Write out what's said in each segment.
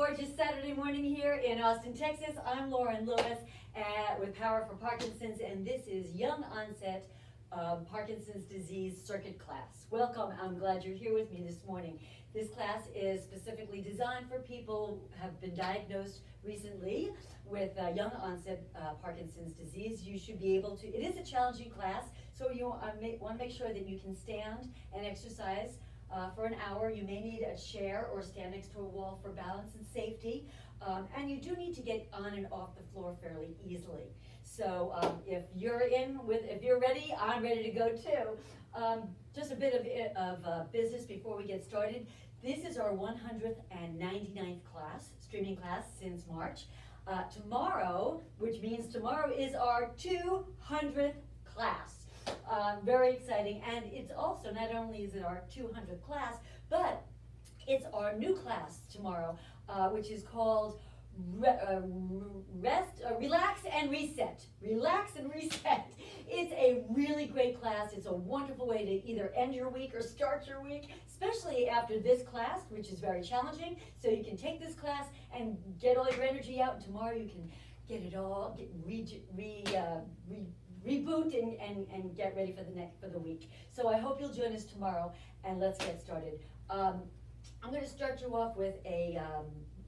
gorgeous Saturday morning here in Austin, Texas. I'm Lauren Lewis with Power for Parkinson's, and this is Young Onset Parkinson's Disease Circuit class. Welcome. I'm glad you're here with me this morning. This class is specifically designed for people who have been diagnosed recently with young onset Parkinson's disease. You should be able to, it is a challenging class, so you want to make sure that you can stand and exercise for an hour. You may need a chair or stand next to a wall for balance and safety. And you do need to get on and off the floor fairly easily. So if you're ready, I'm ready to go too. Just a bit of business before we get started. This is our 199th class, streaming class since March. Tomorrow, which means tomorrow is our 200th class. Very exciting, and it's also, not only is it our 200th class, but it's our new class tomorrow, which is called Relax and Reset. Relax and Reset. It's a really great class. It's a wonderful way to either end your week or start your week, especially after this class, which is very challenging. So you can take this class and get all your energy out, and tomorrow you can get it all, reboot and get ready for the week. So I hope you'll join us tomorrow, and let's get started. I'm going to start you off with a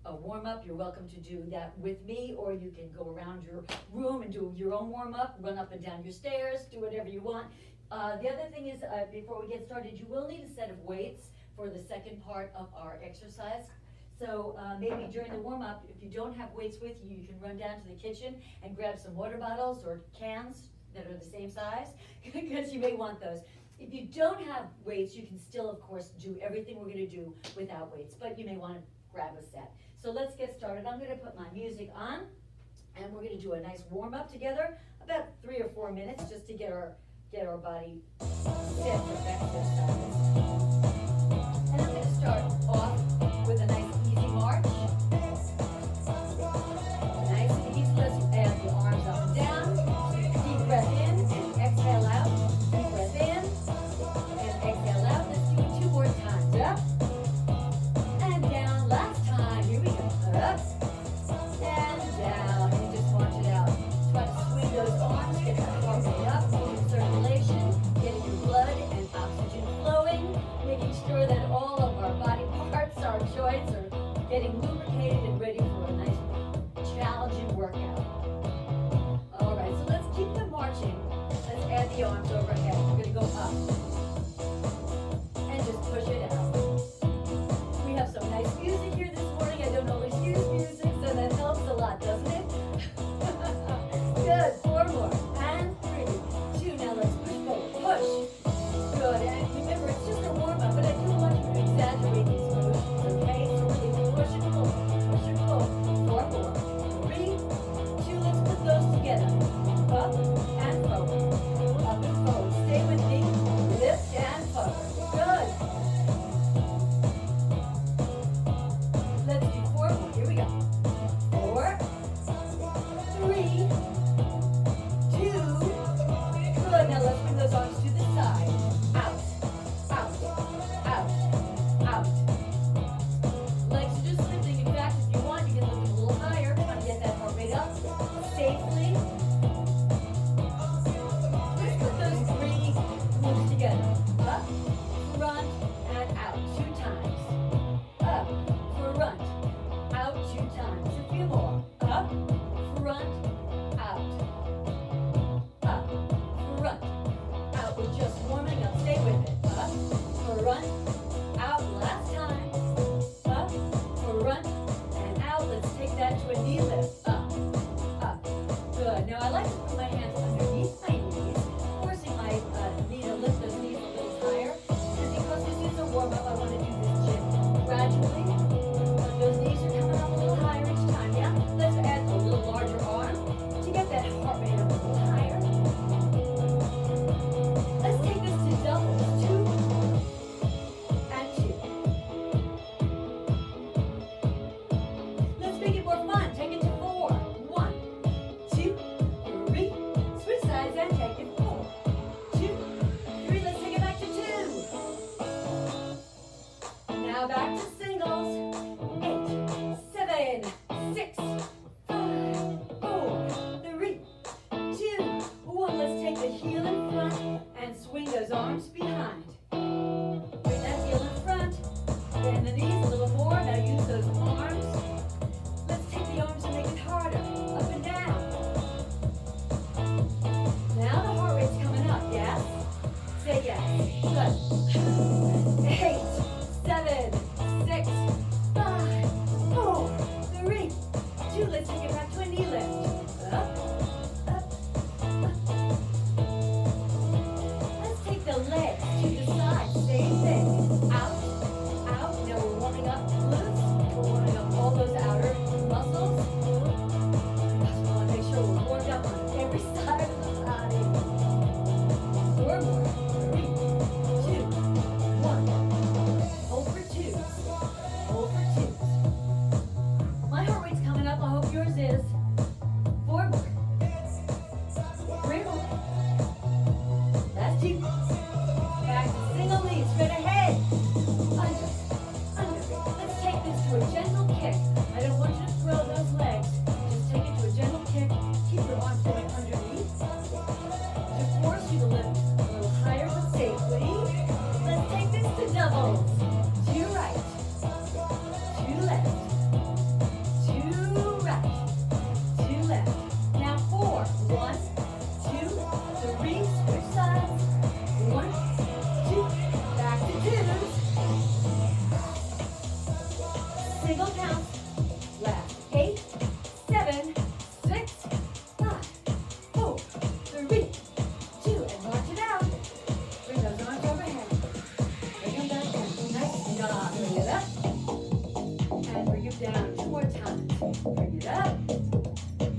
warm-up. You're welcome to do that with me, or you can go around your room and do your own warm-up, run up and down your stairs, do whatever you want. The other thing is, before we get started, you will need a set of weights for the second part of our exercise. So maybe during the warm-up, if you don't have weights with you, you can run down to the kitchen and grab some water bottles or cans that are the same size, because you may want those. If you don't have weights, you can still, of course, do everything we're going to do without weights, but you may want to grab a set. So let's get started. I'm going to put my music on, and we're going to do a nice warm-up together, about 3 or 4 minutes, just to get our body set for exercise. And I'm going to start off with a nice easy march. Nice and easy. Let's add the arms up and down. Deep breath in and exhale out. Deep breath in and exhale out. Let's do it 2 more times. Up and down. Last time. Here we go. Up and down. And just march it out. Try to swing those arms. Get that heart rate up. Getting circulation. Getting your blood and oxygen flowing. Making sure that all of our body parts, our joints are getting lubricated and ready for a nice challenging workout. All right, so let's keep them marching. Let's add the arms overhead. We're going to go up and just push it out. We have some nice music here this morning. I don't always use music, so that helps a lot, doesn't it? Good. 4 more. And 3, 2. Now let's push forward. Push. Good. And remember, it's just a warm-up, but I do want you to exaggerate these motions, okay? So really push and pull. Push and pull. 4 more. 3, and the knees a little more. Now use those arms. Let's take the arms and make it harder. Up and down. Now the heart rate's coming up, yes? Say yes. Good. 8, 7, 6, 5, 4, 3, 2. Let's take it back to a knee lift. Up, up, up. Let's take the legs to the side. Same thing. Out, out. Now we're warming up glutes. We're warming up all those outer muscles. We want to make sure we're warmed up on every side of the body. 4 more. 3, 2, 1. Hold for 2. Hold for 2. My heart rate's coming up. I hope yours is. 4 more. 3 more. That's deep. Back to single knee, straight ahead. Under, under. Let's take this to a gentle kick. I don't want you to throw those legs. Just take it to a gentle kick. Keep your arms going underneath. To force you to lift a little higher but safely. Let's take this to doubles. To right. To left. To right. To left. Now 4. 1, 2, 3. Switch sides. 1, 2. Back to 2s. Single count. Last. 8, 7, 6, 5, 4, 3, 2. And march it out. Bring those arms overhead. Bring them back down. Nice job. Bring it up. And bring it down 2 more times. Bring it up.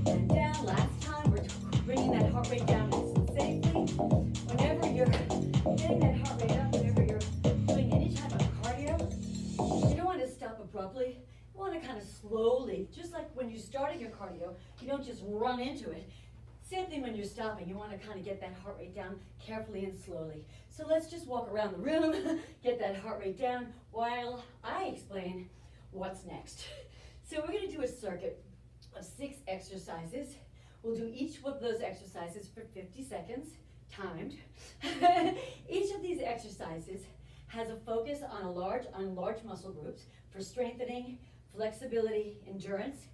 And down. Last time. We're bringing that heart rate down nice and safely. Whenever you're getting that heart rate up, whenever you're doing any type of cardio, you don't want to stop abruptly. You want to kind of slowly, just like when you're starting your cardio, you don't just run into it. Same thing when you're stopping. You want to kind of get that heart rate down carefully and slowly. So let's just walk around the room, get that heart rate down while I explain what's next. So we're going to do a circuit of 6 exercises. We'll do each of those exercises for 50 seconds, timed. Each of these exercises has a focus on large muscle groups for strengthening, flexibility, endurance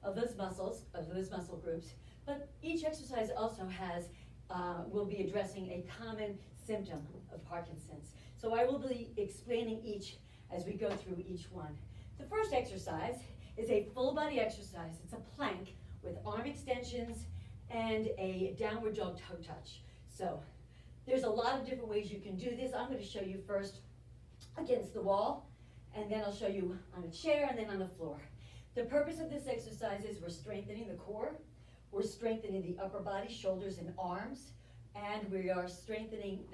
of those muscle groups. But each exercise also will be addressing a common symptom of Parkinson's. So I will be explaining each as we go through each one. The first exercise is a full body exercise. It's a plank with arm extensions and a downward dog toe touch. So there's a lot of different ways you can do this. I'm going to show you first against the wall, and then I'll show you on a chair and then on the floor. The purpose of this exercise is we're strengthening the core, we're strengthening the upper body, shoulders and arms, and we are strengthening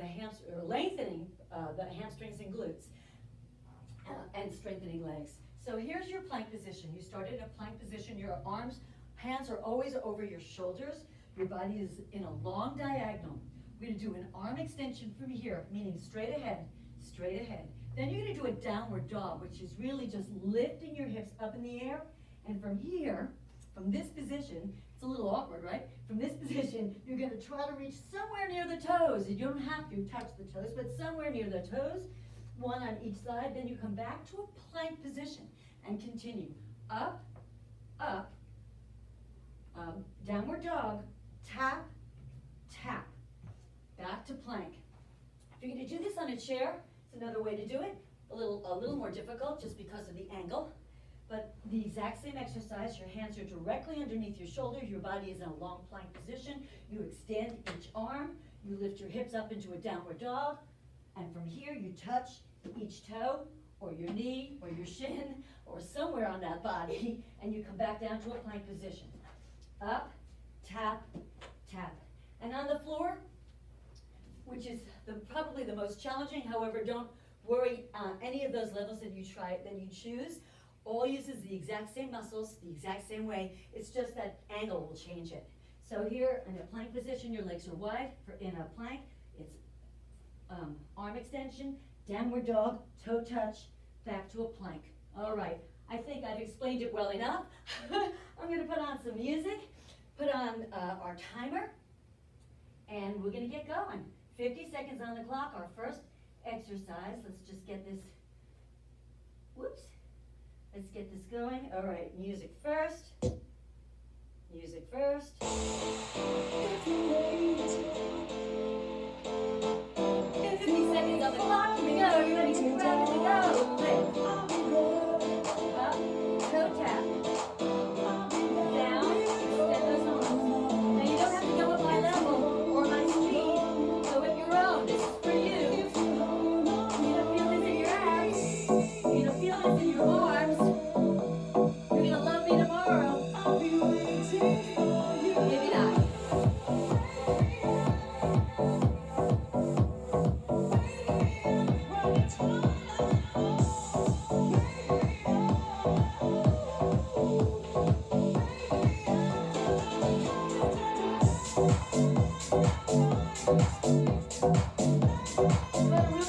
lengthening the hamstrings and glutes, and strengthening legs. So here's your plank position. You start in a plank position. Your hands are always over your shoulders. Your body is in a long diagonal. We're going to do an arm extension from here, meaning straight ahead, straight ahead. Then you're going to do a downward dog, which is really just lifting your hips up in the air. And from here, from this position, it's a little awkward, right? From this position, you're going to try to reach somewhere near the toes. You don't have to touch the toes, but somewhere near the toes, one on each side. Then you come back to a plank position and continue. Up, up, downward dog, tap, tap, back to plank. If you're going to do this on a chair, it's another way to do it. A little more difficult just because of the angle. But the exact same exercise. Your hands are directly underneath your shoulders. Your body is in a long plank position. You extend each arm. You lift your hips up into a downward dog. And from here, you touch each toe or your knee or your shin or somewhere on that body. And you come back down to a plank position. Up, tap, tap. And on the floor, which is probably the most challenging. However, don't worry, any of those levels that you choose, all uses the exact same muscles, the exact same way. It's just that angle will change it. So here in a plank position, your legs are wide. In a plank, it's arm extension, downward dog, toe touch, back to a plank. All right, I think I've explained it well enough. I'm going to put on some music, put on our timer, and we're going to get going. 50 seconds on the clock, our first exercise. Let's just get this Whoops. Let's get this going. All right, music first. Music first. 50 seconds on the clock. Here we go. Are you ready? We're ready to go. Lift. Up. Toe tap. Down. Extend those arms. Now you don't have to go at my level or my speed. Go at your own. This is for you. You don't feel this in your abs. You don't feel this in your arms. You're gonna love me tomorrow. Maybe not.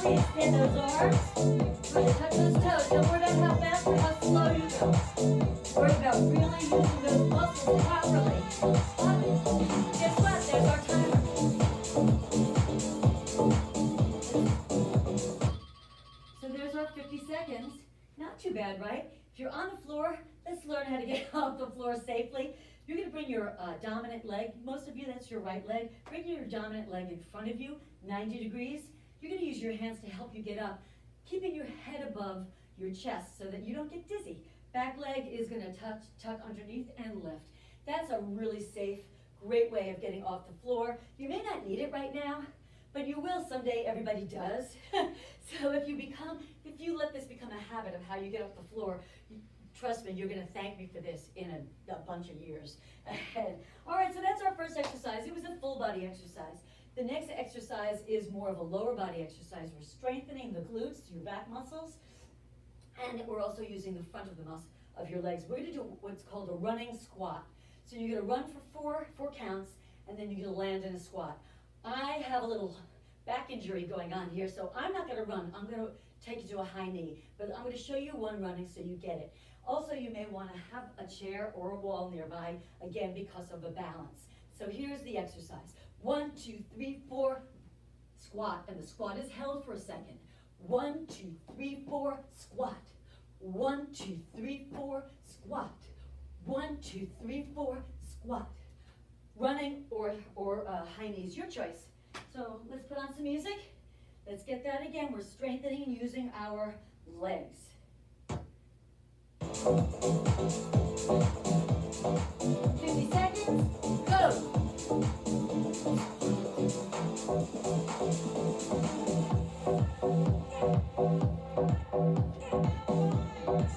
Extend those arms. We're going to touch those toes. Don't worry about how fast or how slow you go. Worry about really using those muscles properly. Guess what? There's our timer. So there's our 50 seconds. Not too bad, right? If you're on the floor, let's learn how to get off the floor safely. You're going to bring your dominant leg. Most of you, that's your right leg. Bring your dominant leg in front of you, 90 degrees. You're going to use your hands to help you get up, keeping your head above your chest so that you don't get dizzy. Back leg is going to tuck underneath and lift. That's a really safe, great way of getting off the floor. You may not need it right now, but you will someday. Everybody does. So if you let this become a habit of how you get off the floor, trust me, you're going to thank me for this in a bunch of years ahead. All right, so that's our first exercise. It was a full body exercise. The next exercise is more of a lower body exercise. We're strengthening the glutes, your back muscles, and we're also using the front of the muscle of your legs. We're going to do what's called a running squat. So you're going to run for four counts, and then you're going to land in a squat. I have a little back injury going on here, so I'm not going to run. I'm going to take you to a high knee, but I'm going to show you one running so you get it. Also, you may want to have a chair or a wall nearby, again, because of the balance. So here's the exercise. 1, 2, 3, 4, squat, and the squat is held for a second. 1, 2, 3, 4, squat. 1, 2, 3, 4, squat. 1, 2, 3, 4, squat. Running or high knees, your choice. So let's put on some music. Let's get that again. We're strengthening and using our legs. 50 seconds, go.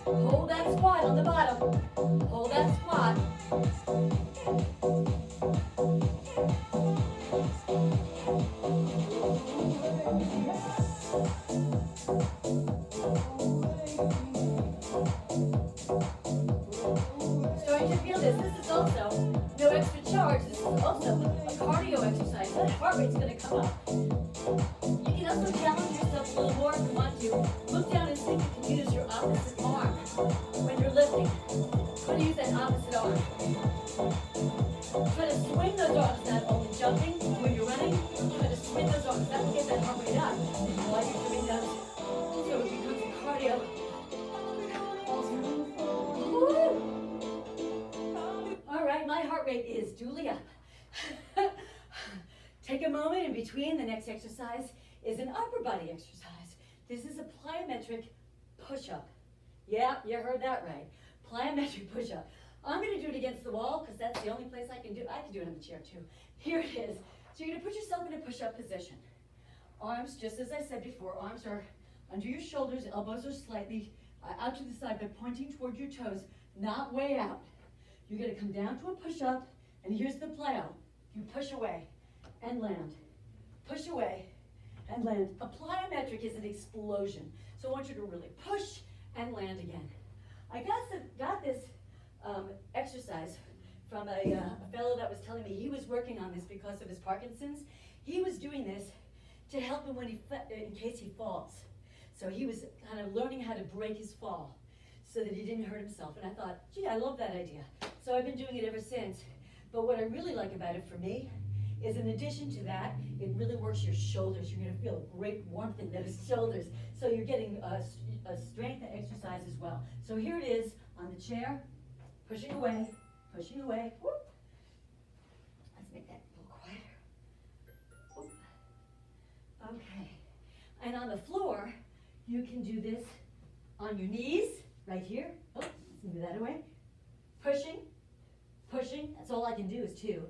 Hold that squat on the bottom. Hold that squat. Starting to feel this. This is also no extra charge. This is also a cardio exercise. That heart rate's going to come up. You can also challenge yourself a little more if you want to. Look down and see if you can use your opposite arm when you're lifting. Try to use that opposite arm. Try to swing those arms, not only jumping when you're running. Try to swing those arms. That will get that heart rate up while you're doing those. So it becomes a cardio. Woo! All right, my heart rate is duly up. Take a moment in between. The next exercise is an upper body exercise. This is a plyometric push-up. Yeah, you heard that right. Plyometric push-up. I'm going to do it against the wall because that's the only place I can do it. I can do it on the chair too. Here it is. So you're going to put yourself in a push-up position. Arms, just as I said before, arms are under your shoulders, elbows are slightly out to the side, but pointing toward your toes, not way out. You're going to come down to a push-up, and here's the plyo. You push away and land. Push away and land. A plyometric is an explosion. So I want you to really push and land again. I got this exercise from a fellow that was telling me he was working on this because of his Parkinsons. He was doing this to help him when in case he falls. So he was kind of learning how to break his fall so that he didn't hurt himself. And I thought, gee, I love that idea. So I've been doing it ever since. But what I really like about it for me is in addition to that, it really works your shoulders. You're going to feel a great warmth in those shoulders. So you're getting a strength exercise as well. So here it is on the chair, pushing away, whoop. Let's make that a little quieter. Whoop. Okay, and on the floor, you can do this on your knees, right here. Oh, let's move that away. Pushing, that's all I can do is 2.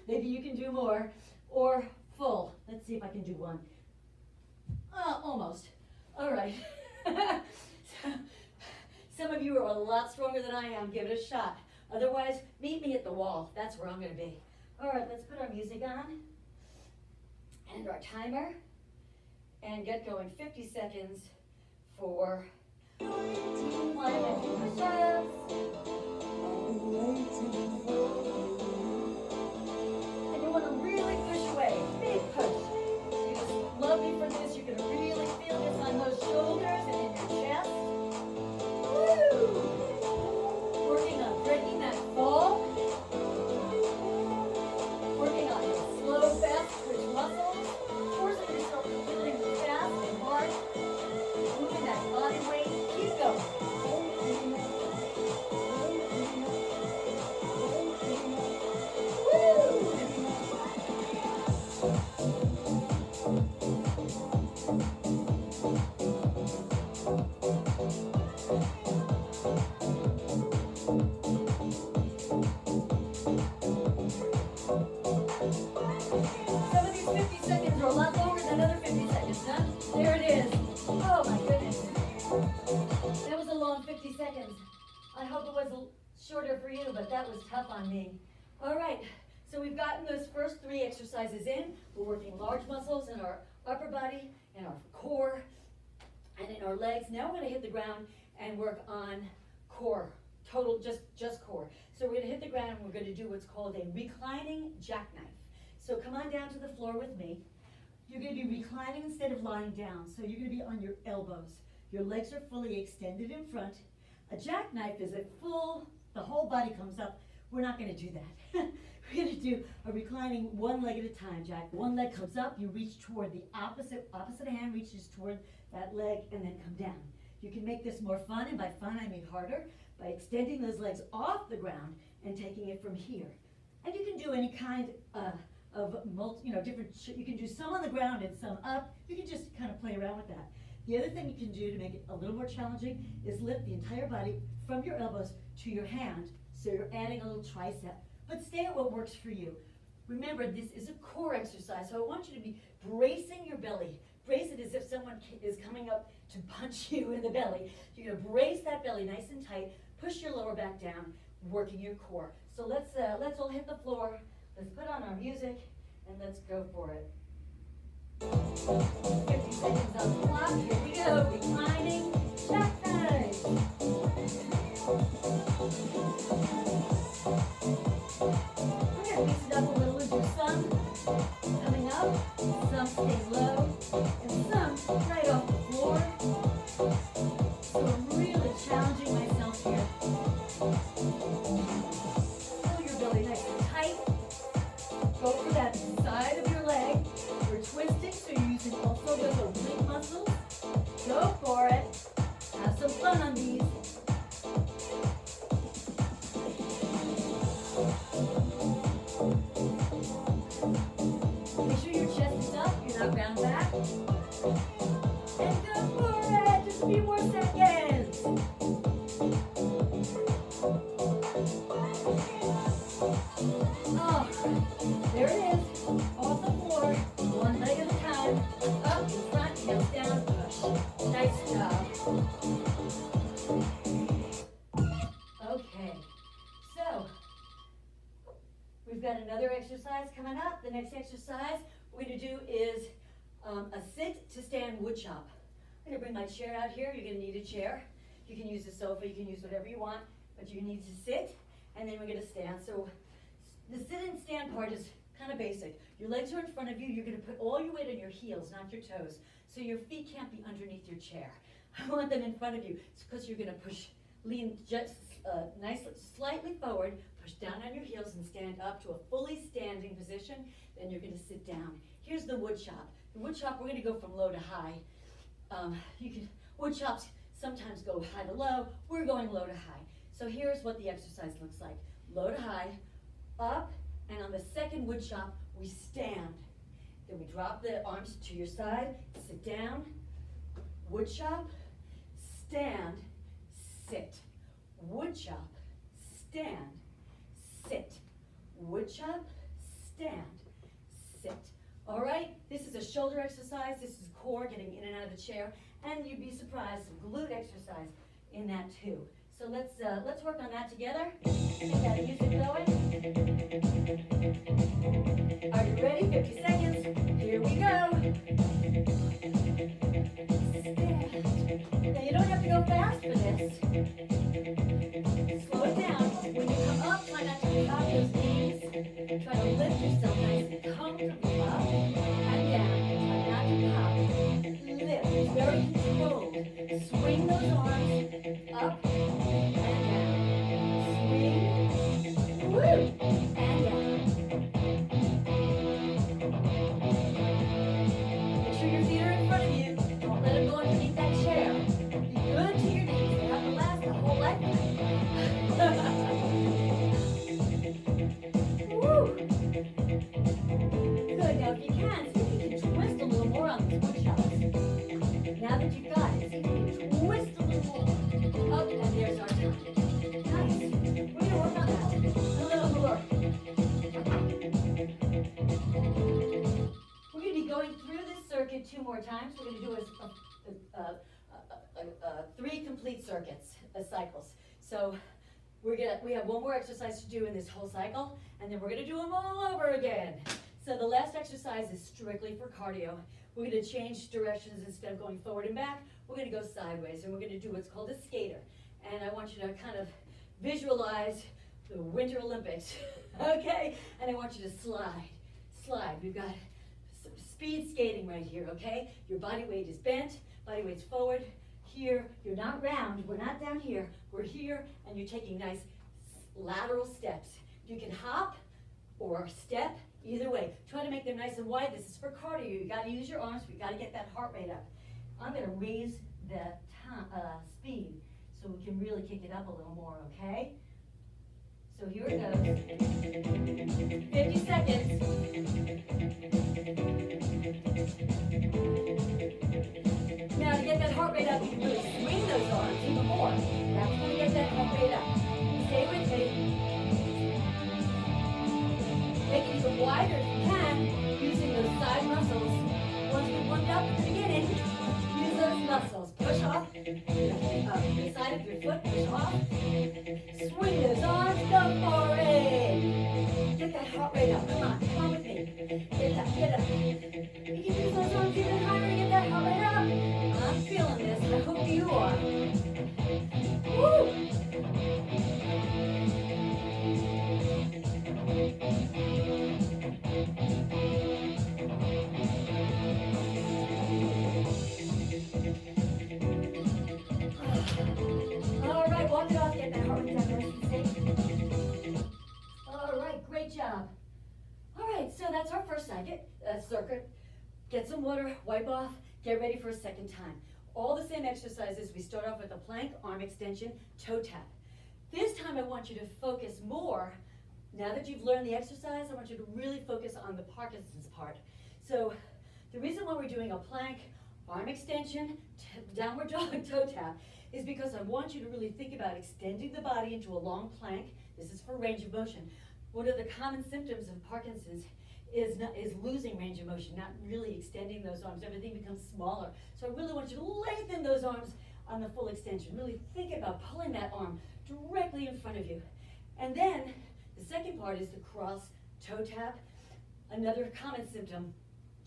Maybe you can do more, or full. Let's see if I can do 1. Almost. All right. Some of you are a lot stronger than I am. Give it a shot. Otherwise, meet me at the wall. That's where I'm going to be. All right, let's put our music on and our timer and get going. 50 seconds for 1 and push-ups. And you want to really push away. Big push. You just love me for this. You're going to really feel this on those shoulders and in your chest. Woo! Working on breaking that fall. Working on slow, fast twitch muscles. Forcing yourself to feeling fast and hard. Moving that body weight. Keep going. Some of these 50 seconds are a lot longer than other 50 seconds, huh? There it is. Oh my goodness. That was a long 50 seconds. I hope it was shorter for you, but that was tough on me. All right, so we've gotten those first 3 exercises in. We're working large muscles in our upper body, in our core, and in our legs. Now we're gonna hit the ground and work on core, total, just core. So we're gonna hit the ground and we're gonna do what's called a reclining jackknife. So come on down to the floor with me. You're gonna be reclining instead of lying down. So you're gonna be on your elbows. Your legs are fully extended in front. A jackknife is the whole body comes up. We're not gonna do that. We're gonna do a reclining 1 leg at a time, Jack. 1 leg comes up, you reach toward the opposite hand reaches toward that leg and then come down. You can make this more fun, and by fun I mean harder, by extending those legs off the ground and taking it from here. And you can do any kind of different, you can do some on the ground and some up. You can just kind of play around with that. The other thing you can do to make it a little more challenging is lift the entire body from your elbows to your hand, so you're adding a little tricep. But stay at what works for you. Remember, this is a core exercise, so I want you to be bracing your belly. Brace it as if someone is coming up to punch you in the belly. You're gonna brace that belly nice and tight, push your lower back down, working your core. So let's all hit the floor. Let's put on our music and let's go for it. 50 seconds on the clock. Here we go. Reclining jackknife. We're going to mix it up a little and do some coming up, some staying low, and some right off the floor. So I'm really challenging myself here. Pull your belly nice and tight. Go for that side of your leg. We're twisting, so you're using also those oblique muscles. Go for it. Have some fun on these. Make sure your chest is up, you're not round back. And go for it. Just a few more seconds. Oh, there it is. Off the floor. 1 leg at a time. Up in front, heels down, push. Nice job. Okay. So, we've got another exercise coming up. The next exercise we're going to do is a sit to stand wood chop. I'm going to bring my chair out here. You're going to need a chair. You can use a sofa. You can use whatever you want. But you need to sit, and then we're going to stand. So the sit and stand part is kind of basic. Your legs are in front of you. You're going to put all your weight on your heels, not your toes. So your feet can't be underneath your chair. I want them in front of you. It's because you're going to lean just nicely, slightly forward, push down on your heels and stand up to a fully standing position. Then you're going to sit down. Here's the wood chop. The wood chop, we're going to go from low to high. Wood chops sometimes go high to low. We're going low to high. So here's what the exercise looks like. Low to high, up, and on the second wood chop, we stand. Then we drop the arms to your side, sit down, wood chop, stand, sit. Wood chop, stand, sit. Wood chop, stand, sit. All right, this is a shoulder exercise. This is core, getting in and out of the chair. And you'd be surprised, some glute exercise in that too. So let's work on that together. Get that music going. Are you ready? 50 seconds. Here we go. Stand. Now you don't have to go fast for this. Slow it down. When you come up, try not to pop those knees. Try to lift yourself nice and comfortably up and down. Try not to pop. Lift. Very controlled. Swing those arms up and down. Swing. Woo! And down. Make sure your feet are in front of you. Don't let them go underneath that chair. Be good to your knees. They have to last the whole lifetime. Woo! Good. Now if you can, see if you can twist a little more on these wood chops. Now that you've got it, see if you can twist a little more. Up, and there's our time. Nice. We're going to work on that a little more. We're going to be going through this circuit 2 more times. We're going to do 3 complete circuits, cycles. So we have 1 more exercise to do in this whole cycle, and then we're going to do them all over again. So the last exercise is strictly for cardio. We're going to change directions. Instead of going forward and back, we're going to go sideways, and we're going to do what's called a skater. And I want you to kind of visualize the Winter Olympics, okay? And I want you to slide, slide. We've got some speed skating right here, okay? Your body weight is bent, body weight's forward. Here, you're not round, we're not down here. We're here, and you're taking nice lateral steps. You can hop or step, either way. Try to make them nice and wide. This is for cardio. You got to use your arms. We got to get that heart rate up. I'm going to raise the speed so we can really kick it up a little more, okay? So here it goes. 50 seconds. Now to get that heart rate up, you can really swing those arms even more. That's going to get that heart rate up. Stay with me. Make it even wider if you can, using those side muscles. Once we warmed up at the beginning, use those muscles. Push off, the side of your foot, push off. Swing those arms, go for it. Get that heart rate up, come on with me. Get up, get up. You can use those arms even higher to get that heart rate up. I'm feeling this, I hope you are. Woo! All right, walk it off, get that heart rate down nice and safe. All right, great job. All right, so that's our first circuit. Get some water, wipe off, get ready for a second time. All the same exercises. We start off with a plank, arm extension, toe tap. This time I want you to focus more. Now that you've learned the exercise, I want you to really focus on the Parkinson's part. So the reason why we're doing a plank, arm extension, downward dog, toe tap, is because I want you to really think about extending the body into a long plank. This is for range of motion. One of the common symptoms of Parkinson's is losing range of motion, not really extending those arms. Everything becomes smaller. So I really want you to lengthen those arms on the full extension. Really think about pulling that arm directly in front of you. And then the second part is the cross toe tap. Another common symptom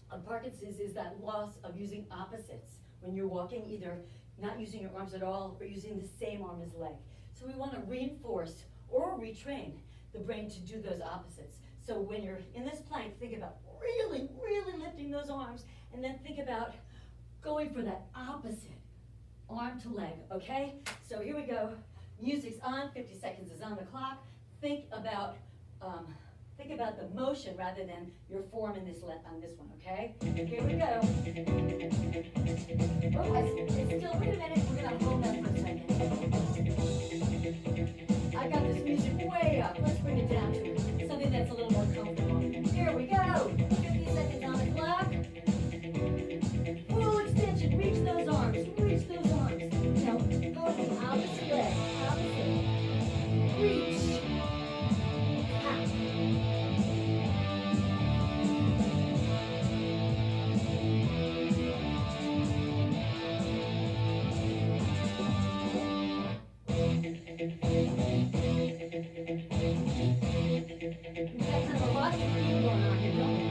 of Parkinson's is that loss of using opposites. When you're walking, either not using your arms at all or using the same arm as leg. So we want to reinforce or retrain the brain to do those opposites. So when you're in this plank, think about really, really lifting those arms, and then think about going for that opposite arm to leg, okay? So here we go. Music's on, 50 seconds is on the clock. Think about Think about the motion rather than your form in this on this one, okay? Here we go. Oh, it's still, wait a minute, we're gonna hold that for a second. I got this music way up. Let's bring it down to something that's a little more comfortable. Here we go. 50 seconds on the clock. Full extension. Reach those arms. Reach those arms. Now, go to the opposite leg. Opposite. Reach. Tap. We've got kind of a lot of things going on here, don't we?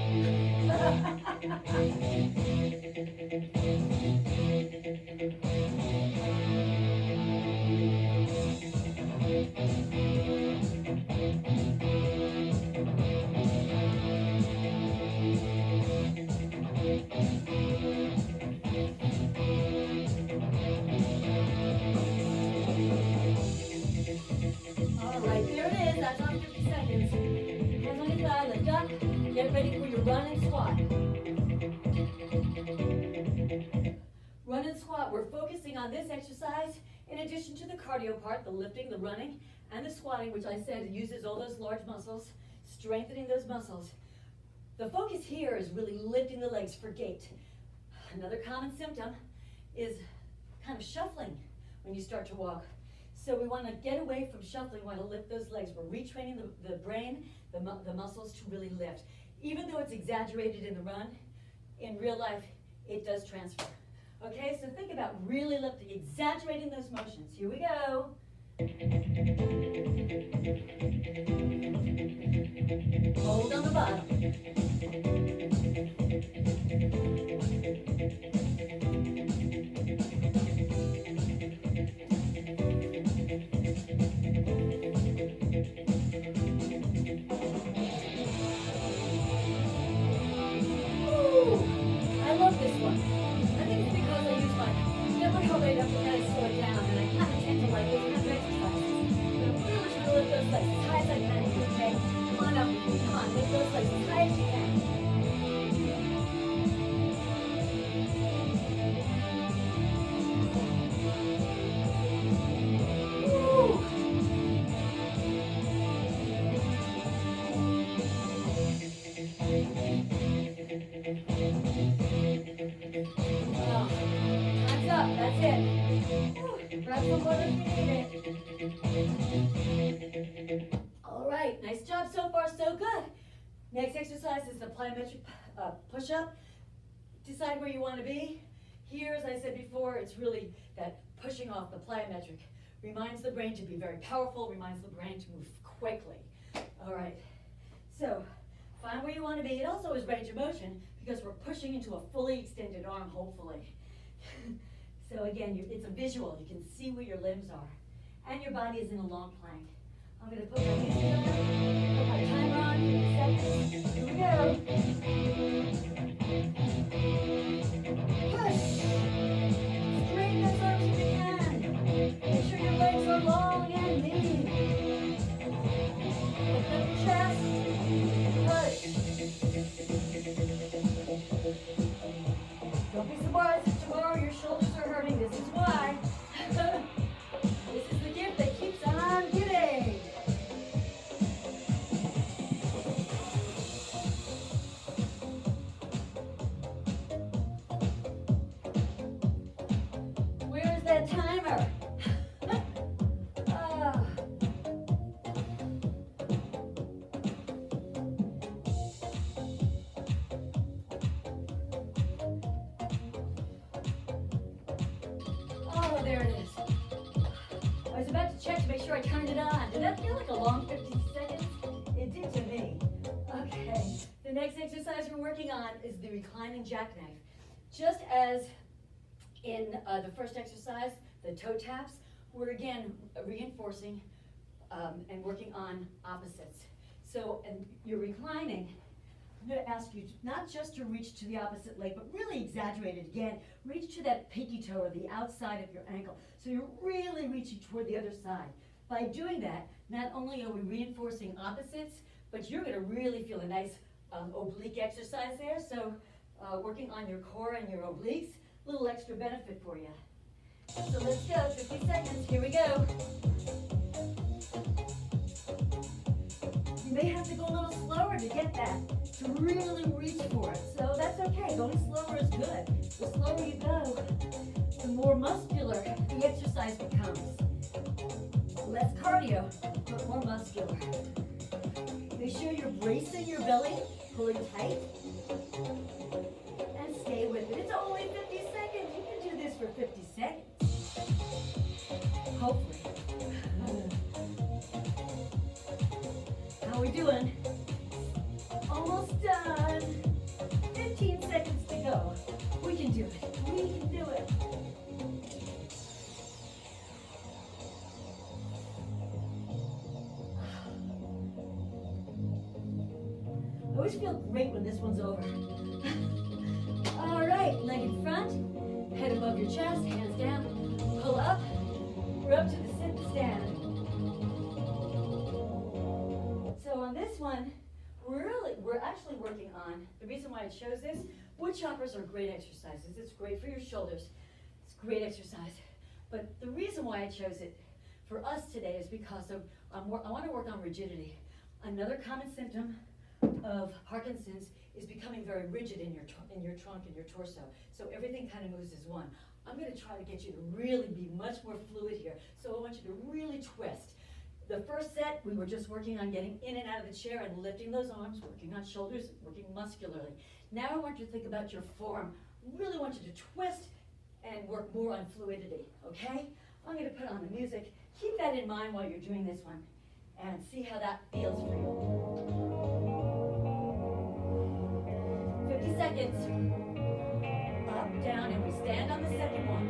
All right, there it is. That's on 50 seconds. Hands on your thigh, lift up. Get ready for your run and squat. Run and squat. We're focusing on this exercise in addition to the cardio part, the lifting, the running, and the squatting, which I said uses all those large muscles, strengthening those muscles. The focus here is really lifting the legs for gait. Another common symptom is kind of shuffling when you start to walk. So we want to get away from shuffling, we want to lift those legs. We're retraining the brain, the muscles to really lift. Even though it's exaggerated in the run, in real life, it does transfer. Okay, so think about really lifting, exaggerating those motions. Here we go. Hold on the bottom. All right, nice job so far, so good. Next exercise is the plyometric push-up. Decide where you want to be. Here, as I said before, it's really that pushing off the plyometric. Reminds the brain to be very powerful, reminds the brain to move quickly. All right, so find where you want to be. It also is range of motion because we're pushing into a fully extended arm, hopefully. So again, it's a visual. You can see where your limbs are. And your body is in a long plank. I'm going to put my music on, put my timer on, 50 seconds. Here we go. Push. Straighten those arms if you can. Make sure your legs are long and lean. Lift up your chest. Push. Don't be surprised if tomorrow your shoulders are hurting. This is why. This is the gift that keeps on giving. Where's that timer? Oh, there it is. I was about to check to make sure I turned it on. Did that feel like a long 50 seconds? It did to me. Okay, the next exercise we're working on is the reclining jackknife. Just as in the first exercise, the toe taps, we're again reinforcing and working on opposites. So, and you're reclining. I'm going to ask you not just to reach to the opposite leg, but really exaggerate it again. Reach to that pinky toe or the outside of your ankle. So you're really reaching toward the other side. By doing that, not only are we reinforcing opposites, but you're gonna really feel a nice oblique exercise there. So working on your core and your obliques, a little extra benefit for you. So let's go, 50 seconds, here we go. You may have to go a little slower to get that, to really reach for it. So that's okay, going slower is good. The slower you go, the more muscular the exercise becomes. Less cardio, but more muscular. Make sure you're bracing your belly, pulling tight, and stay with it. It's only 50 seconds. You can do this for 50 seconds. Hopefully. How are we doing? Almost done. 15 seconds to go. We can do it. We can do it. I always feel great when this one's over. All right, leg in front, head above your chest, hands down, pull up. We're up to the sit and stand. So on this one, we're actually working on, the reason why I chose this, wood choppers are great exercises. It's great for your shoulders. It's great exercise. But the reason why I chose it for us today is because of, I want to work on rigidity. Another common symptom of Parkinson's is becoming very rigid in your trunk and your torso. So everything kind of moves as one. I'm going to try to get you to really be much more fluid here. So I want you to really twist. The first set, we were just working on getting in and out of the chair and lifting those arms, working on shoulders, working muscularly. Now I want you to think about your form. Really want you to twist and work more on fluidity, okay? I'm going to put on the music. Keep that in mind while you're doing this one and see how that feels for you. 50 seconds. Up, down, and we stand on the second one.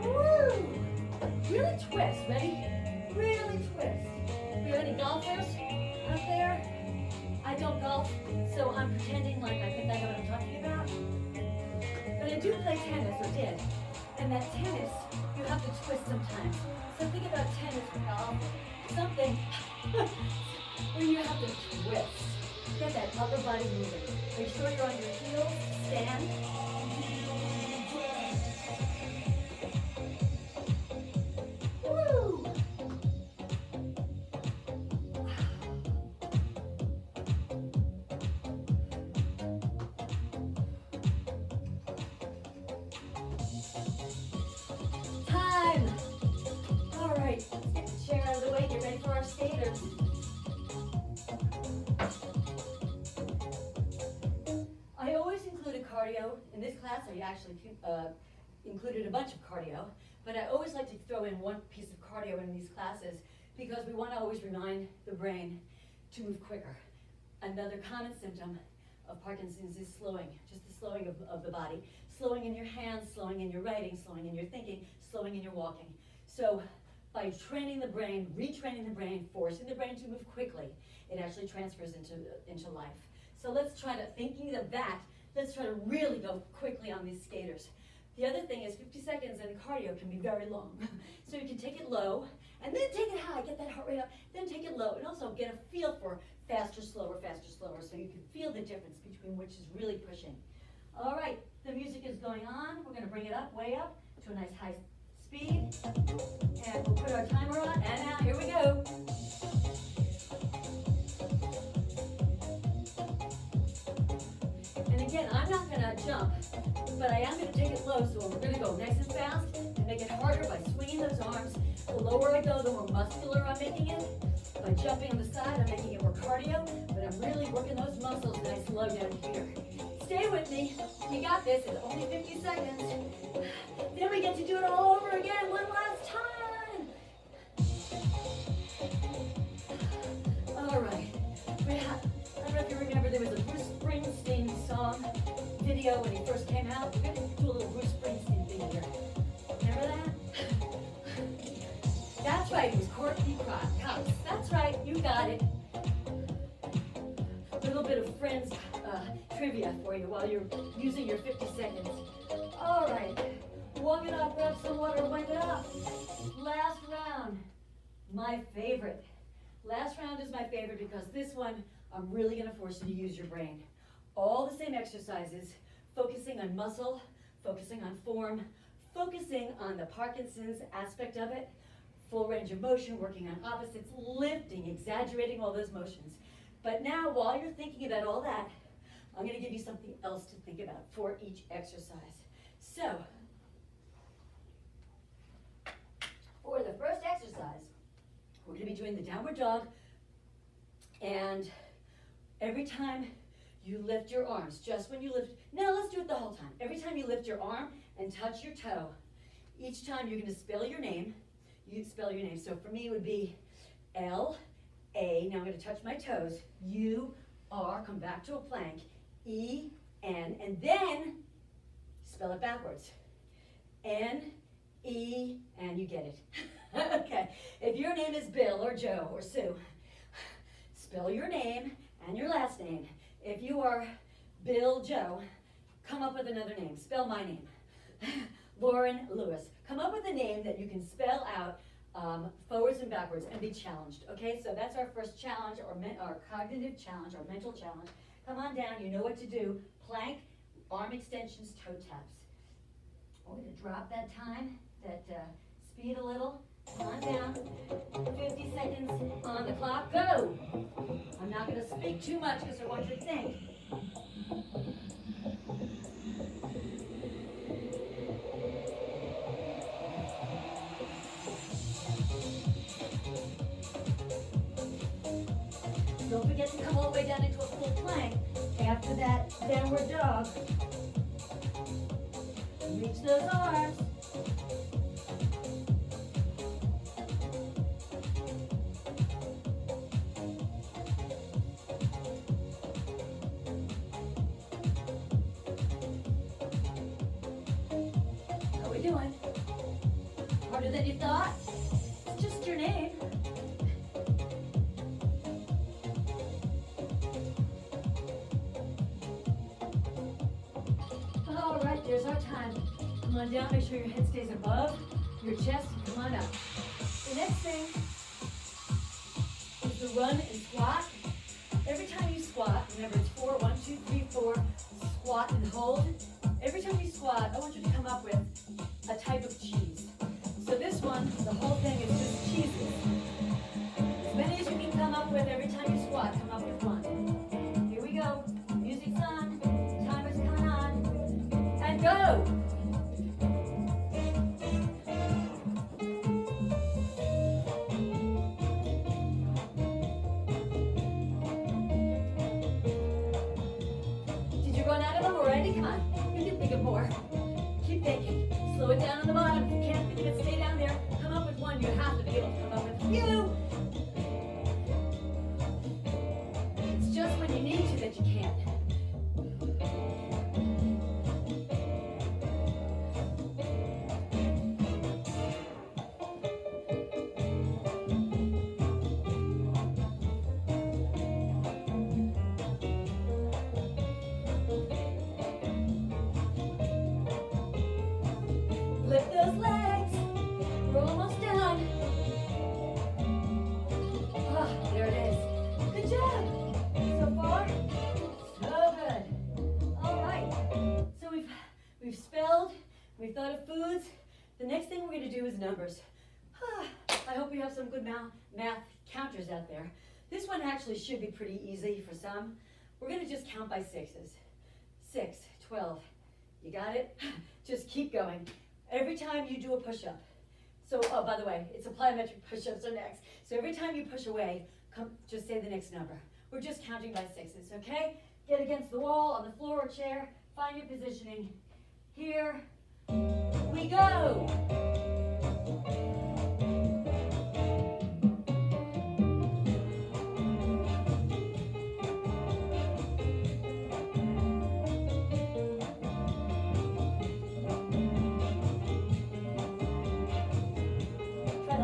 Woo! Really twist, ready? Really twist. We have any golfers out there? I don't golf, so I'm pretending like I think I know what I'm talking about. But I do play tennis, or did. And that tennis, you have to twist sometimes. So think about tennis or golf, something where you have to twist. Get that upper body moving. Make sure you're on your heels, stand. Woo! Time! All right, let's get the chair out of the way, get ready for our skaters. I always include a cardio. In this class, I actually included a bunch of cardio, but I always like to throw in one piece of cardio in these classes because we want to always remind the brain to move quicker. Another common symptom of Parkinson's is slowing, just the slowing of the body. Slowing in your hands, slowing in your writing, slowing in your thinking, slowing in your walking. So by training the brain, retraining the brain, forcing the brain to move quickly, it actually transfers into life. So let's try to, thinking of that, let's try to really go quickly on these skaters. The other thing is 50 seconds in cardio can be very long. So you can take it low, and then take it high, get that heart rate up, then take it low, and also get a feel for faster, slower, so you can feel the difference between which is really pushing. All right, the music is going on. We're gonna bring it up, way up, to a nice high speed, and we'll put our timer on, and now, here we go. And again, I'm not gonna jump, but I am gonna take it low, so we're gonna go nice and fast and make it harder by swinging those arms. The lower I go, the more muscular I'm making it. By jumping on the side, I'm making it more cardio, but I'm really working those muscles nice low down here. Stay with me. You got this. It's only 50 seconds. Then we get to do it all over again one last time. All right. I don't know if you remember, there was a Bruce Springsteen song video when he first came out. We're going to do a little Bruce Springsteen thing here. Remember that? That's right, it was Courtney Cox. That's right, you got it. A little bit of Friends trivia for you while you're using your 50 seconds. All right, walk it off, grab some water, wipe it off. Last round, my favorite. Last round is my favorite because this one, I'm really gonna force you to use your brain. All the same exercises, focusing on muscle, focusing on form, focusing on the Parkinson's aspect of it, full range of motion, working on opposites, lifting, exaggerating all those motions. But now, while you're thinking about all that, I'm gonna give you something else to think about for each exercise. So, for the first exercise, we're gonna be doing the downward dog, and every time you lift your arms, just when you lift, now let's do it the whole time. Every time you lift your arm and touch your toe, each time you're gonna spell your name. You spell your name. So for me it would be L-A, now I'm gonna touch my toes, U-R, come back to a plank, E-N, and then spell it backwards. N-E, and you get it. Okay, if your name is Bill or Joe or Sue, spell your name and your last name. If you are Bill Joe, come up with another name. Spell my name. Lauren Lewis. Come up with a name that you can spell out forwards and backwards and be challenged. Okay, so that's our first challenge, our cognitive challenge, our mental challenge. Come on down, you know what to do. Plank, arm extensions, toe taps. We're going to drop that time, that speed a little. Come on down. 50 seconds on the clock. Go! I'm not going to speak too much because I want you to think. Don't forget to come all the way down into a full plank. After that downward dog, reach those arms. How are we doing? Harder than you thought? It's just your name. There's our time. Come on down, make sure your head stays above your chest, and come on up. The next thing is the run and squat. Every time you squat, remember it's 4, 1, 2, 3, 4, squat and hold. Every time you squat, I want you to come up with a type of cheese. So this one, the whole thing is just cheeses. As many as you can come up with every time you squat, come up with one. Here we go. Music's on. Timer's coming on. And go! Did you run out of them already? Come on, you can think of more. Keep thinking. Slow it down on the bottom. If you can't think of it, stay down there. Come up with one. You have to be able to come up with a few. It's just when you need to that you can't. Lift those legs. We're almost done. Ah, there it is. Good job. So far, so good. All right. So we've spelled, we've thought of foods. The next thing we're going to do is numbers. I hope you have some good math counters out there. This one actually should be pretty easy for some. We're going to just count by sixes. 6, 12. You got it? Just keep going. Every time you do a push-up, so, oh, by the way, it's a plyometric push-ups are next. So every time you push away, just say the next number. We're just counting by sixes, okay? Get against the wall, on the floor or chair, find your positioning. Here we go.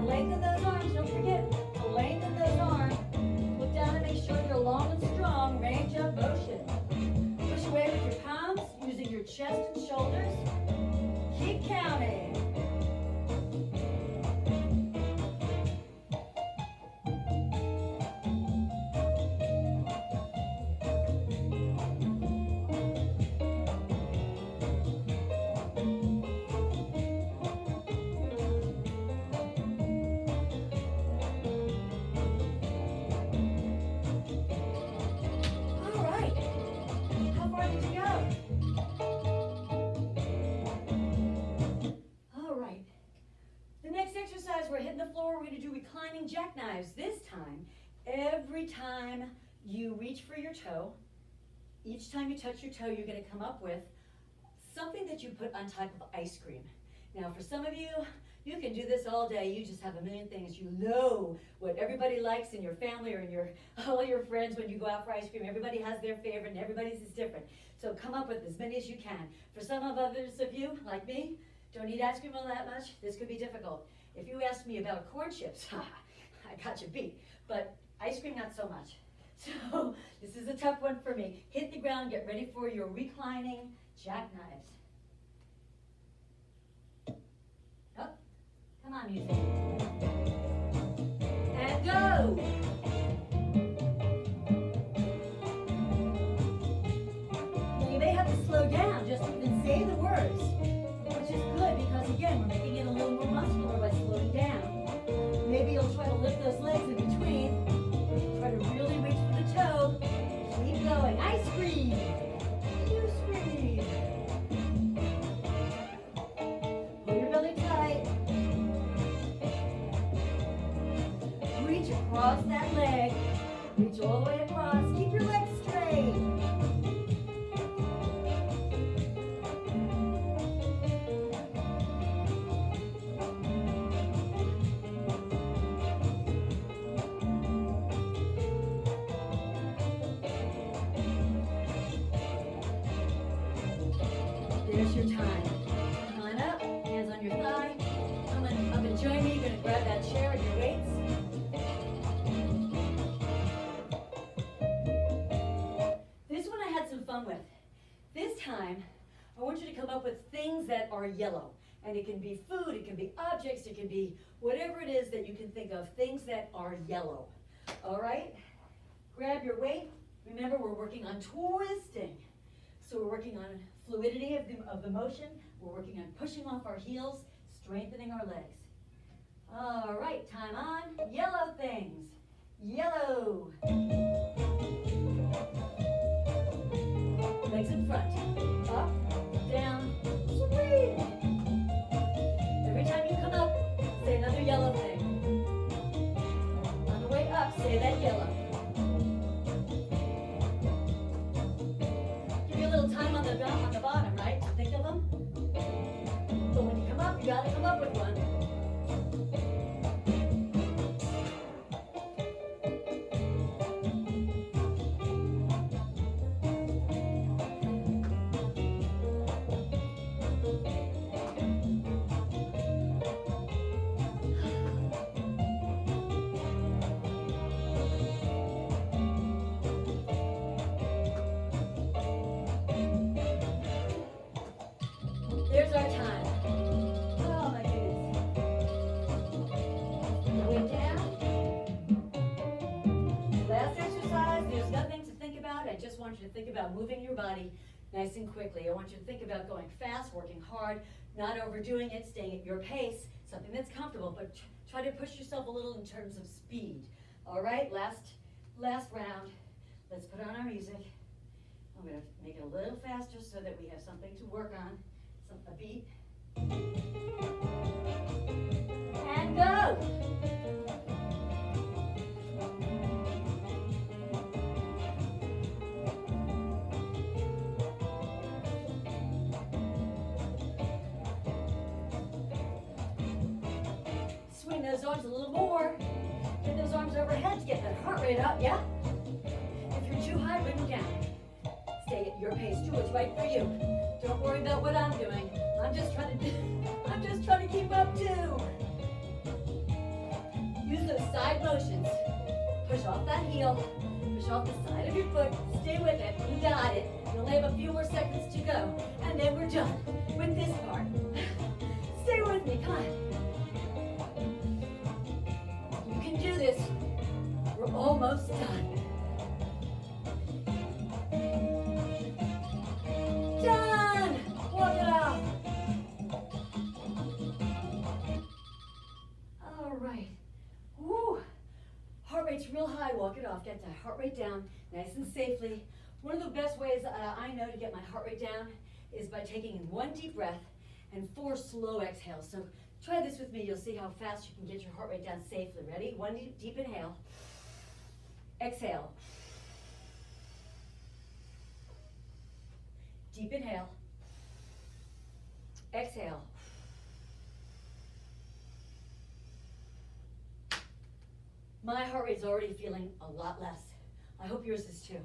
Lengthen those arms, don't forget to lengthen those arms. Look down and make sure you're long and strong, range of motion. Push away with your palms, using your chest and shoulders. Keep counting. exercise, we're hitting the floor. We're going to do reclining jackknives. This time, every time you reach for your toe, each time you touch your toe, you're going to come up with something that you put on top of ice cream. Now, for some of you, you can do this all day. You just have a million things. You know what everybody likes in your family or in all your friends when you go out for ice cream. Everybody has their favorite and everybody's is different. So come up with as many as you can. For some of others of you, like me, don't eat ice cream all that much, this could be difficult. If you ask me about corn chips, I got you beat. But ice cream, not so much. So this is a tough one for me. Hit the ground, get ready for your reclining jackknives. Oh, come on, music. And go! Now you may have to slow down just to even say the words, which is good because again, we're making it a little more muscular by slowing down. Maybe you'll try to lift those legs in between. Try to really reach for the toe. Keep going. Ice cream. You scream. Pull your belly tight. Reach across that leg. Reach all the way across. Keep your legs straight. There's your time. Come on up, hands on your thigh. Come on up and join me. You're going to grab that chair and your weights. This one I had some fun with. This time, I want you to come up with things that are yellow. And it can be food, it can be objects, it can be whatever it is that you can think of, things that are yellow. All right? Grab your weight. Remember, we're working on twisting. So we're working on fluidity of the motion. We're working on pushing off our heels, strengthening our legs. All right, time on. Yellow things. Yellow. Legs in front. Up, down, sweep. Every time you come up, say another yellow thing. On the way up, say that yellow. Time on the bottom, right? Think of them. So when you come up, you gotta come up with one. There's our time. Oh my goodness. Way down. Last exercise, there's nothing to think about. I just want you to think about moving your body nice and quickly. I want you to think about going fast, working hard, not overdoing it, staying at your pace, something that's comfortable, but try to push yourself a little in terms of speed. All right, last round. Let's put on our music. I'm going to make it a little faster so that we have something to work on. A beat. And go! Swing those arms a little more. Get those arms overhead to get that heart rate up, yeah? If you're too high, bring them down. Stay at your pace. Do what's right for you. Don't worry about what I'm doing. I'm just trying to keep up too. Use those side motions. Push off that heel. Push off the side of your foot. Stay with it. You got it. You only have a few more seconds to go. And then we're done with this part. Stay with me. Come on. You can do this. We're almost done. Done! Walk it out. All right. Woo! Heart rate's real high. Walk it off. Get that heart rate down nice and safely. One of the best ways I know to get my heart rate down is by taking in one deep breath and 4 slow exhales. So Try this with me. You'll see how fast you can get your heart rate down safely. Ready? One deep inhale. Exhale. Deep inhale. Exhale. My heart rate's already feeling a lot less. I hope yours is too.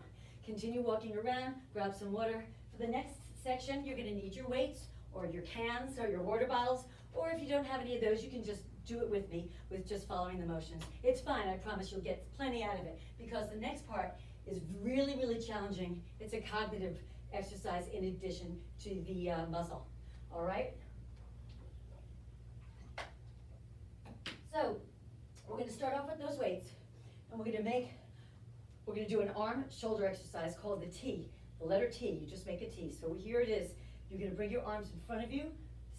Continue walking around, grab some water. For the next section, you're gonna need your weights or your cans or your water bottles, or if you don't have any of those, you can just do it with me with just following the motions. It's fine, I promise you'll get plenty out of it, because the next part is really, really challenging. It's a cognitive exercise in addition to the muscle, all right? So, we're gonna start off with those weights, and we're gonna do an arm shoulder exercise called the T, the letter T. You just make a T. So here it is. You're gonna bring your arms in front of you,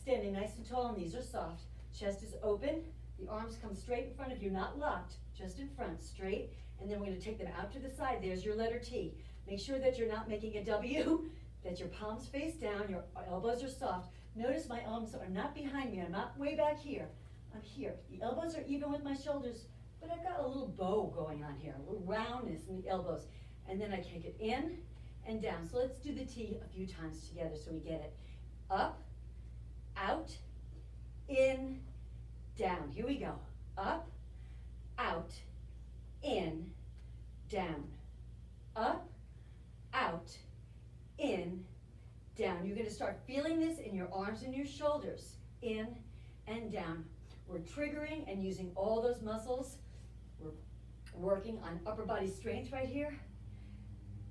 standing nice and tall, knees are soft, chest is open, the arms come straight in front of you, not locked, just in front, straight, and then we're gonna take them out to the side. There's your letter T. Make sure that you're not making a W, that your palms face down, your elbows are soft. Notice my arms are not behind me, I'm not way back here. I'm here. The elbows are even with my shoulders, but I've got a little bow going on here, a little roundness in the elbows. And then I take it in and down. So let's do the T a few times together so we get it. Up, out, in, down. Here we go. Up, out, in, down. Up, out, in, down. You're going to start feeling this in your arms and your shoulders. In and down. We're triggering and using all those muscles. We're working on upper body strength right here.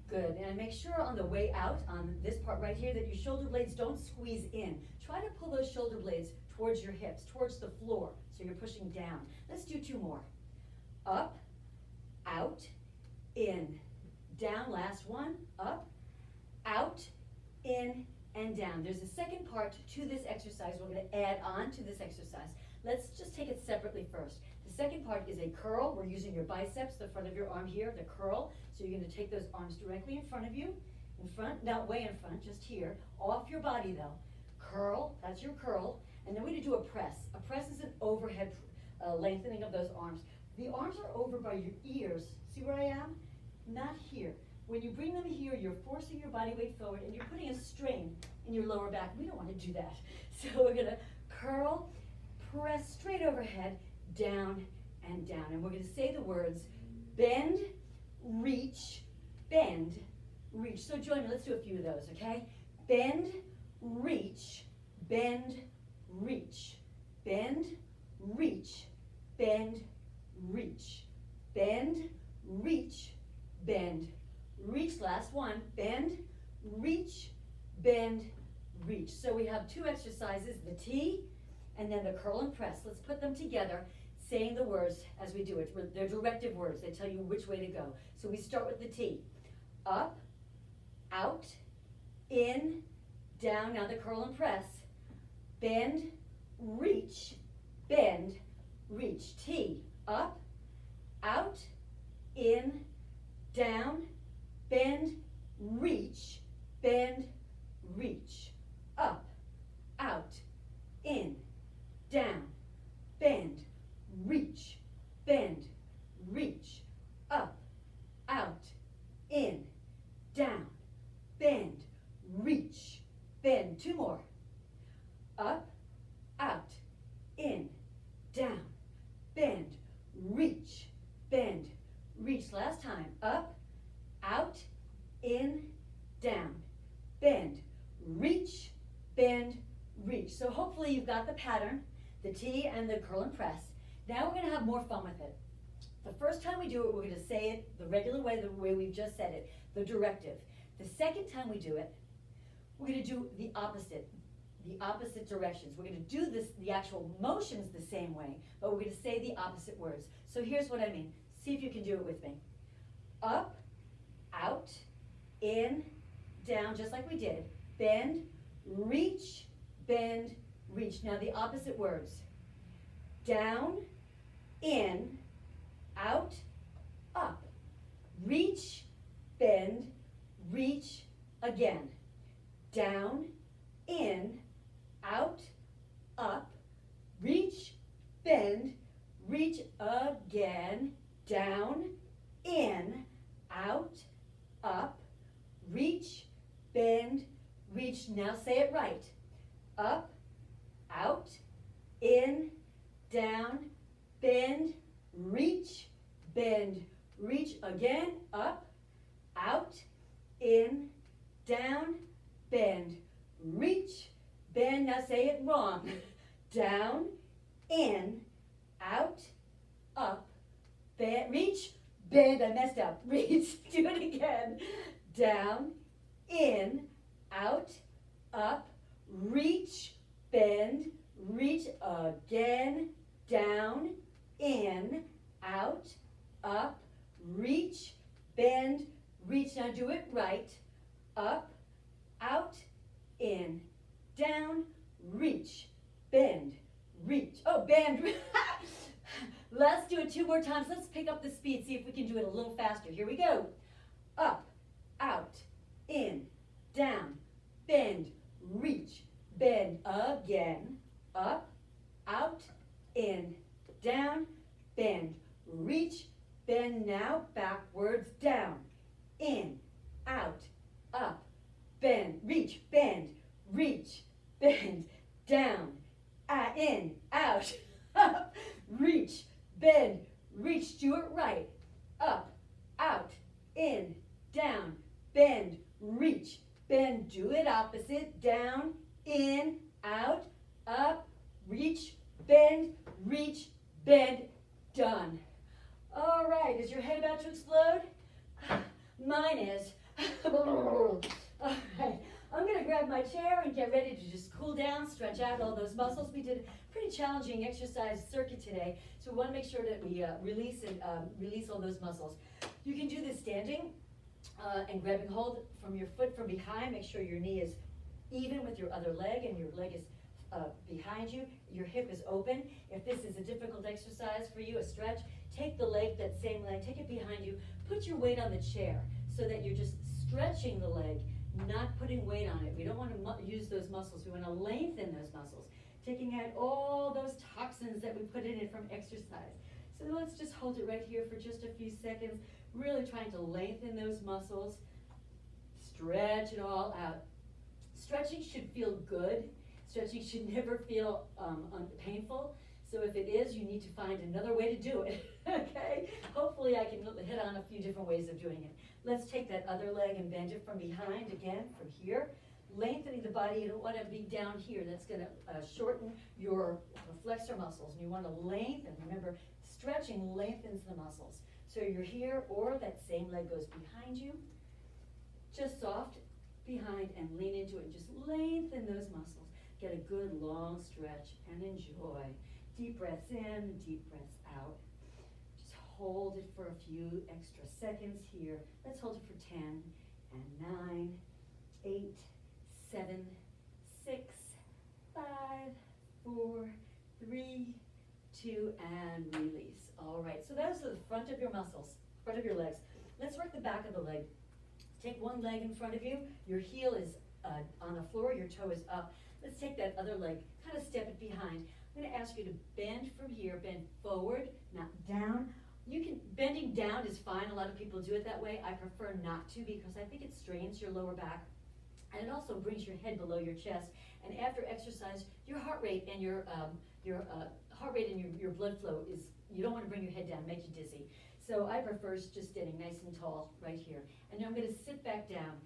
Good, and make sure on the way out, on this part right here, that your shoulder blades don't squeeze in. Try to pull those shoulder blades towards your hips, towards the floor, so you're pushing down. Let's do two more. Up, out, in, down. Last one. Up, out, in, and down. There's a second part to this exercise we're going to add on to this exercise. Let's just take it separately first. The second part is a curl. We're using your biceps, the front of your arm here, the curl. So you're going to take those arms directly in front of you, in front, not way in front, just here, off your body though. Curl, that's your curl. And then we're going to do a press. A press is an overhead lengthening of those arms. The arms are over by your ears. See where I am? Not here. When you bring them here, you're forcing your body weight forward and you're putting a strain in your lower back. We don't want to do that. So we're going to curl, press straight overhead, down and down. And we're going to say the words bend, reach, bend, reach. So join me. Let's do a few of those, okay? Bend, reach, bend, reach. Bend, reach, bend, reach. Bend, reach, bend, reach. Last one. Bend, reach, bend, reach. So we have two exercises, the T and then the curl and press. Let's put them together, saying the words as we do it. They're directive words. They tell you which way to go. So we start with the T. Up, out, in, down. Now the curl and press. Bend, reach, bend, reach. T. Up, out, in, down, bend, reach, bend, reach. Up, out, in, down, bend, reach, bend, reach. Up, out, in, down, bend, reach, bend. Two more. Up, out, in, down, bend, reach, bend, reach. Last time. Up, out, in, down, bend, reach, bend, reach. So hopefully you've got the pattern, the T and the curl and press. Now we're going to have more fun with it. The first time we do it, we're going to say it the regular way, the way we've just said it, the directive. The second time we do it, we're going to do the opposite directions. We're going to do this, the actual motions the same way, but we're going to say the opposite words. So here's what I mean. See if you can do it with me. Up, out, in, down, just like we did. Bend, reach, bend, reach. Now the opposite words. Down, in, out, up. Reach, bend, reach, again. Down, in, out, up, reach, bend, reach again, down, in, out, up, reach, bend, reach. Now say it right. Up, out, in, down, bend, reach, bend, reach again, up, out, in, down, bend, reach, bend. Now say it wrong. Down, in, out, up, bend, reach, bend. I messed up. Reach, do it again. Down, in, out, up, reach, bend, reach again, down, in, out, up, reach, bend, reach. Now do it right. Up, out, in, down, reach, bend, reach. Oh, bend. Let's do it 2 more times. Let's pick up the speed, see if we can do it a little faster. Here we go. Up, out, in, down, bend, reach, bend again. Up, out, in, down, bend, reach, bend. Now backwards, down, in, out, up, bend, reach, bend, down, in, out, up, reach, bend, reach. Do it right. Up, out, in, down, bend, reach, bend. Do it opposite. Down, in, out, up, reach, bend, done. All right, is your head about to explode? Mine is. All right, I'm gonna grab my chair and get ready to just cool down, stretch out all those muscles. We did a pretty challenging exercise circuit today, so we wanna make sure that we release all those muscles. You can do this standing and grabbing hold from your foot from behind. Make sure your knee is even with your other leg and your leg is behind you. Your hip is open. If this is a difficult exercise for you, a stretch, take the leg, that same leg, take it behind you. Put your weight on the chair so that you're just stretching the leg, not putting weight on it. We don't want to use those muscles. We want to lengthen those muscles, taking out all those toxins that we put in it from exercise. So let's just hold it right here for just a few seconds, really trying to lengthen those muscles, stretch it all out. Stretching should feel good. Stretching should never feel painful. So if it is, you need to find another way to do it, okay? Hopefully I can hit on a few different ways of doing it. Let's take that other leg and bend it from behind again, from here. Lengthening the body, you don't want to be down here. That's going to shorten your flexor muscles. And you want to lengthen. Remember, stretching lengthens the muscles. So you're here, or that same leg goes behind you. Just soft behind and lean into it. Just lengthen those muscles. Get a good long stretch and enjoy. Deep breaths in, deep breaths out. Just hold it for a few extra seconds here. Let's hold it for 10 and 9, 8, 7, 6, 5, 4, 3, 2, and release. All right, so that's the front of your muscles, front of your legs. Let's work the back of the leg. Take one leg in front of you. Your heel is on the floor, your toe is up. Let's take that other leg, kind of step it behind. I'm going to ask you to bend from here, bend forward, not down. Bending down is fine. A lot of people do it that way. I prefer not to because I think it strains your lower back. And it also brings your head below your chest. And after exercise, your heart rate and your blood flow is, you don't want to bring your head down, make you dizzy. So I prefer just standing nice and tall right here. And now I'm going to sit back down.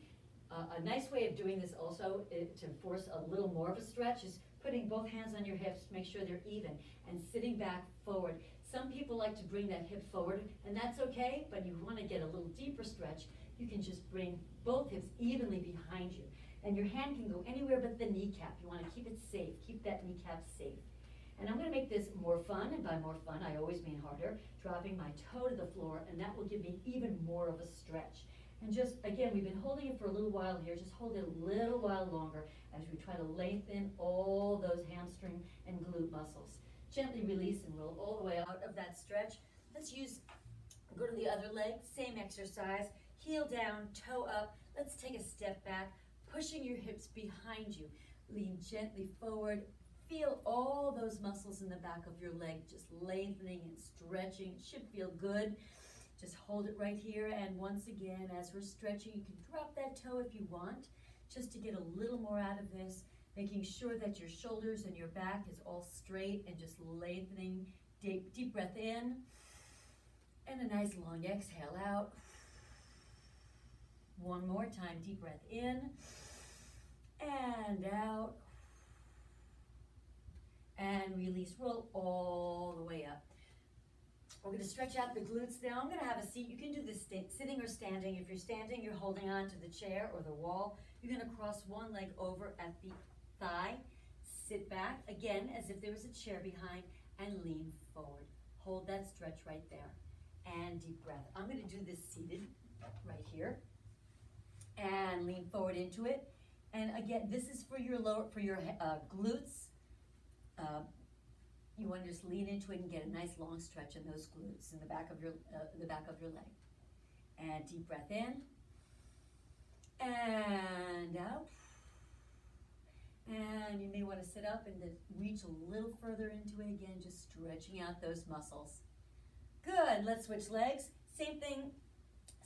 A nice way of doing this also to force a little more of a stretch is putting both hands on your hips, make sure they're even, and sitting back forward. Some people like to bring that hip forward, and that's okay, but you want to get a little deeper stretch, you can just bring both hips evenly behind you. And your hand can go anywhere but the kneecap. You want to keep it safe, keep that kneecap safe. And I'm going to make this more fun, and by more fun, I always mean harder, dropping my toe to the floor, and that will give me even more of a stretch. And just, again, we've been holding it for a little while here. Just hold it a little while longer as we try to lengthen all those hamstring and glute muscles. Gently release and roll all the way out of that stretch. Let's go to the other leg, same exercise. Heel down, toe up. Let's take a step back, pushing your hips behind you. Lean gently forward, Feel all those muscles in the back of your leg just lengthening and stretching. It should feel good. Just hold it right here, and once again, as we're stretching, you can drop that toe if you want, just to get a little more out of this, making sure that your shoulders and your back is all straight and just lengthening. Deep breath in, and a nice long exhale out. One more time, deep breath in, and out, and release, roll all the way up. We're going to stretch out the glutes now. I'm going to have a seat. You can do this sitting or standing. If you're standing, you're holding on to the chair or the wall. You're going to cross one leg over at the thigh. Sit back, again, as if there was a chair behind, and lean forward. Hold that stretch right there. And deep breath. I'm going to do this seated right here. And lean forward into it. And again, this is for your glutes. You want to just lean into it and get a nice long stretch in those glutes in the back of your leg. And deep breath in and out. And you may want to sit up and then reach a little further into it again, just stretching out those muscles. Good. Let's switch legs. Same thing,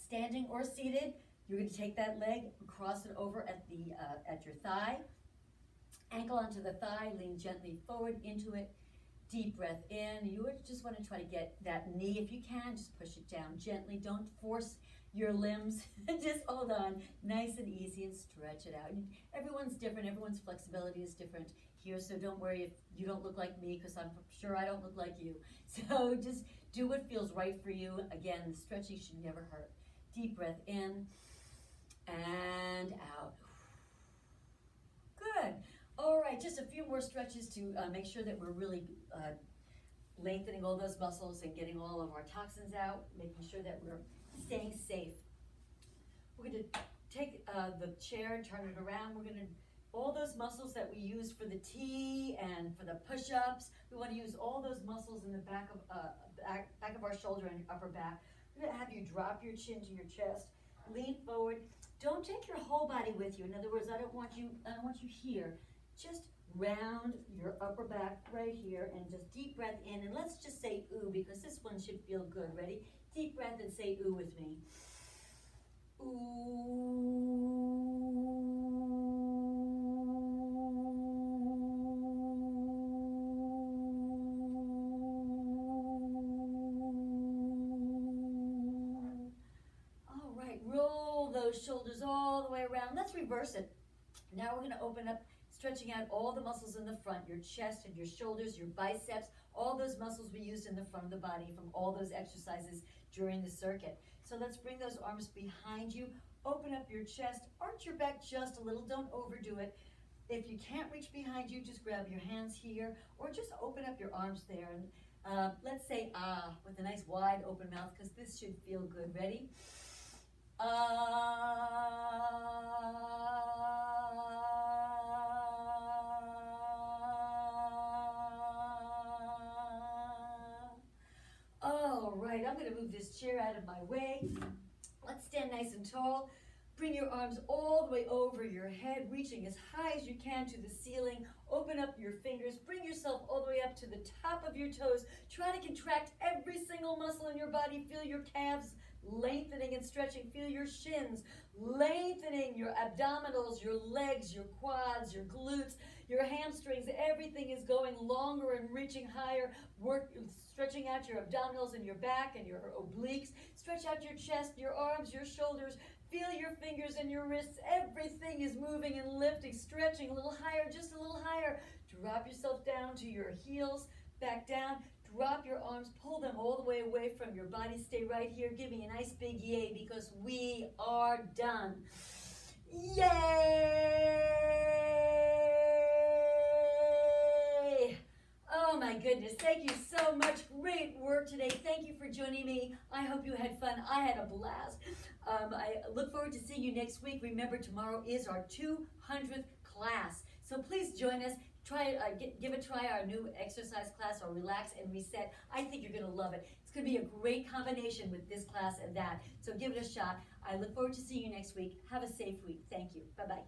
standing or seated. You're going to take that leg, cross it over at your thigh. Ankle onto the thigh, lean gently forward into it. Deep breath in. You would just want to try to get that knee, if you can, just push it down gently. Don't force your limbs. Just hold on, nice and easy, and stretch it out. Everyone's different. Everyone's flexibility is different here, so don't worry if you don't look like me, because I'm sure I don't look like you. So just do what feels right for you. Again, the stretching should never hurt. Deep breath in and out. Good. All right, just a few more stretches to make sure that we're really lengthening all those muscles and getting all of our toxins out, making sure that we're staying safe. We're going to take the chair and turn it around. We're going to, all those muscles that we use for the T and for the push-ups, we want to use all those muscles in the back of our shoulder and upper back. We're going to have you drop your chin to your chest, lean forward. Don't take your whole body with you. In other words, I don't want you here. Just round your upper back right here and just deep breath in. And let's just say ooh, because this one should feel good. Ready? Deep breath and say ooh with me. Ooh. All right, roll those shoulders all the way around. Let's reverse it. Now we're going to open up, stretching out all the muscles in the front, your chest and your shoulders, your biceps, all those muscles we used in the front of the body from all those exercises during the circuit. So let's bring those arms behind you, open up your chest, arch your back just a little, don't overdo it. If you can't reach behind you, just grab your hands here, or just open up your arms there. And let's say ah, with a nice wide open mouth, because this should feel good. Ready? All right, I'm going to move this chair out of my way. Let's stand nice and tall. Bring your arms all the way over your head, reaching as high as you can to the ceiling. Open up your fingers. Bring yourself all the way up to the top of your toes. Try to contract every single muscle in your body. Feel your calves lengthening and stretching. Feel your shins lengthening, your abdominals, your legs, your quads, your glutes, your hamstrings. Everything is going longer and reaching higher. Stretching out your abdominals and your back and your obliques. Stretch out your chest, your arms, your shoulders. Feel your fingers and your wrists. Everything is moving and lifting, stretching a little higher, just a little higher. Drop yourself down to your heels, back down. Drop your arms, pull them all the way away from your body. Stay right here. Give me a nice big yay, because we are done. Yay! Oh my goodness, thank you so much. Great work today. Thank you for joining me. I hope you had fun. I had a blast. I look forward to seeing you next week. Remember, tomorrow is our 200th class. So please join us. Give a try our new exercise class, or relax and reset. I think you're going to love it. It's going to be a great combination with this class and that. So give it a shot. I look forward to seeing you next week. Have a safe week. Thank you. Bye-bye.